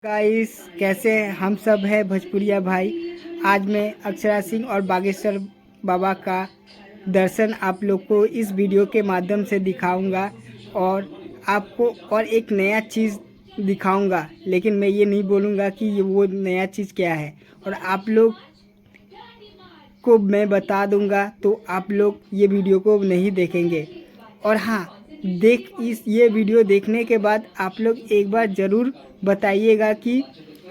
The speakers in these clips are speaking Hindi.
गाइस, कैसे हैं? हम सब है भोजपुरिया भाई। आज मैं अक्षरा सिंह और बागेश्वर बाबा का दर्शन आप लोग को इस वीडियो के माध्यम से दिखाऊंगा और आपको और एक नया चीज़ दिखाऊंगा, लेकिन मैं ये नहीं बोलूँगा कि ये वो नया चीज़ क्या है। और आप लोग को मैं बता दूंगा तो आप लोग ये वीडियो को नहीं देखेंगे। और हाँ, ये वीडियो देखने के बाद आप लोग एक बार ज़रूर बताइएगा कि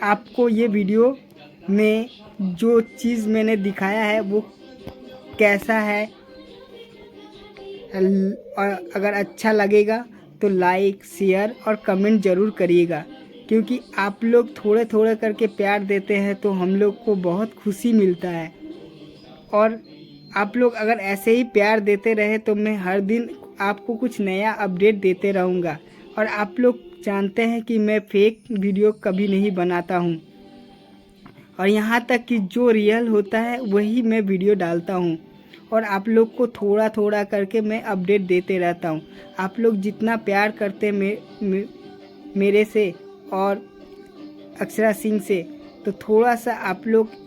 आपको ये वीडियो में जो चीज़ मैंने दिखाया है वो कैसा है। और अगर अच्छा लगेगा तो लाइक, शेयर और कमेंट ज़रूर करिएगा, क्योंकि आप लोग थोड़े थोड़े करके प्यार देते हैं तो हम लोग को बहुत खुशी मिलता है। और आप लोग अगर ऐसे ही प्यार देते रहे तो मैं हर दिन आपको कुछ नया अपडेट देते रहूँगा। और आप लोग जानते हैं कि मैं फेक वीडियो कभी नहीं बनाता हूँ, और यहाँ तक कि जो रियल होता है वही मैं वीडियो डालता हूँ। और आप लोग को थोड़ा थोड़ा करके मैं अपडेट देते रहता हूँ। आप लोग जितना प्यार करते मेरे से और अक्षरा सिंह से, तो थोड़ा सा आप लोग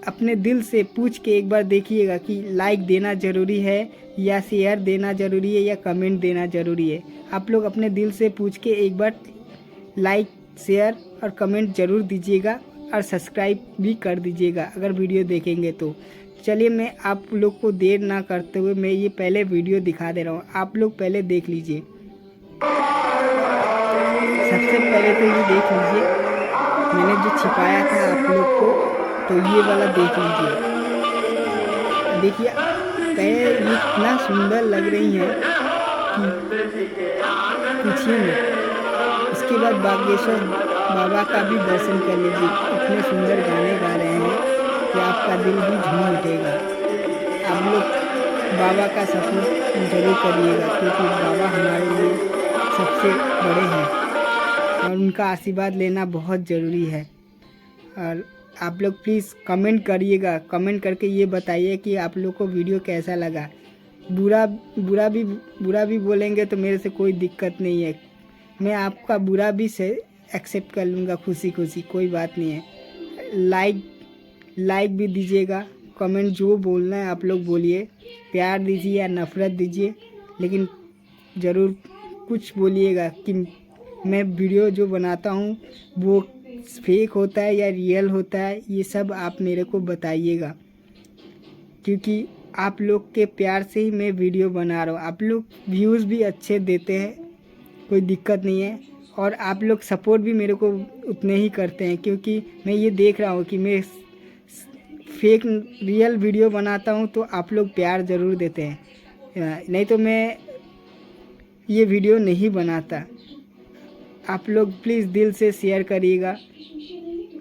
अपने दिल से पूछ के एक बार देखिएगा कि लाइक देना ज़रूरी है या शेयर देना ज़रूरी है या कमेंट देना ज़रूरी है। आप लोग अपने दिल से पूछ के एक बार लाइक, शेयर और कमेंट ज़रूर दीजिएगा और सब्सक्राइब भी कर दीजिएगा अगर वीडियो देखेंगे तो। चलिए, मैं आप लोग को देर ना करते हुए मैं ये पहले वीडियो दिखा दे रहा हूँ, आप लोग पहले देख लीजिए। सबसे पहले तो ये देख लीजिए, मैंने जो छिपाया था आप लोग को, तो ये वाला देख लीजिए। देखिए, पैर ये इतना सुंदर लग रही हैं कि पूछिए मत। इसके बाद बागेश्वर बाबा का भी दर्शन कर लीजिए। इतने सुंदर गाने गा रहे हैं कि आपका दिल भी झूम उठेगा। आप लोग बाबा का सपोर्ट जरूर करिएगा, क्योंकि बाबा हमारे लिए सबसे बड़े हैं और उनका आशीर्वाद लेना बहुत ज़रूरी है। और आप लोग प्लीज़ कमेंट करिएगा, कमेंट करके ये बताइए कि आप लोग को वीडियो कैसा लगा। बुरा भी बोलेंगे तो मेरे से कोई दिक्कत नहीं है, मैं आपका बुरा भी से एक्सेप्ट कर लूँगा खुशी खुशी, कोई बात नहीं है। लाइक भी दीजिएगा, कमेंट जो बोलना है आप लोग बोलिए, प्यार दीजिए या नफ़रत दीजिए, लेकिन ज़रूर कुछ बोलिएगा कि मैं वीडियो जो बनाता हूँ वो फेक होता है या रियल होता है। ये सब आप मेरे को बताइएगा, क्योंकि आप लोग के प्यार से ही मैं वीडियो बना रहा हूँ। आप लोग व्यूज़ भी अच्छे देते हैं, कोई दिक्कत नहीं है, और आप लोग सपोर्ट भी मेरे को उतने ही करते हैं, क्योंकि मैं ये देख रहा हूँ कि मैं फेक रियल वीडियो बनाता हूँ तो आप लोग प्यार ज़रूर देते हैं, नहीं तो मैं ये वीडियो नहीं बनाता। आप लोग प्लीज़ दिल से शेयर करिएगा,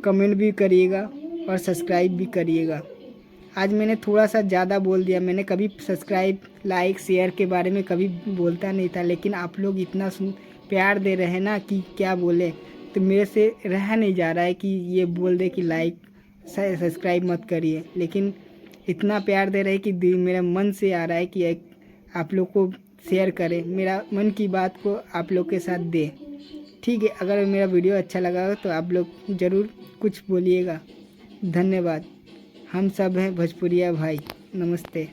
कमेंट भी करिएगा और सब्सक्राइब भी करिएगा। आज मैंने थोड़ा सा ज़्यादा बोल दिया, मैंने कभी सब्सक्राइब, लाइक, शेयर के बारे में कभी बोलता नहीं था, लेकिन आप लोग इतना प्यार दे रहे हैं ना कि क्या बोले, तो मेरे से रह नहीं जा रहा है कि ये बोल दे कि लाइक सब्सक्राइब मत करिए। लेकिन इतना प्यार दे रहे हैं कि मेरा मन से आ रहा है कि आप लोग को शेयर करें, मेरा मन की बात को आप लोग के साथ दें। ठीक है, अगर मेरा वीडियो अच्छा लगा तो आप लोग ज़रूर कुछ बोलिएगा। धन्यवाद। हम सब हैं भोजपुरिया भाई। नमस्ते।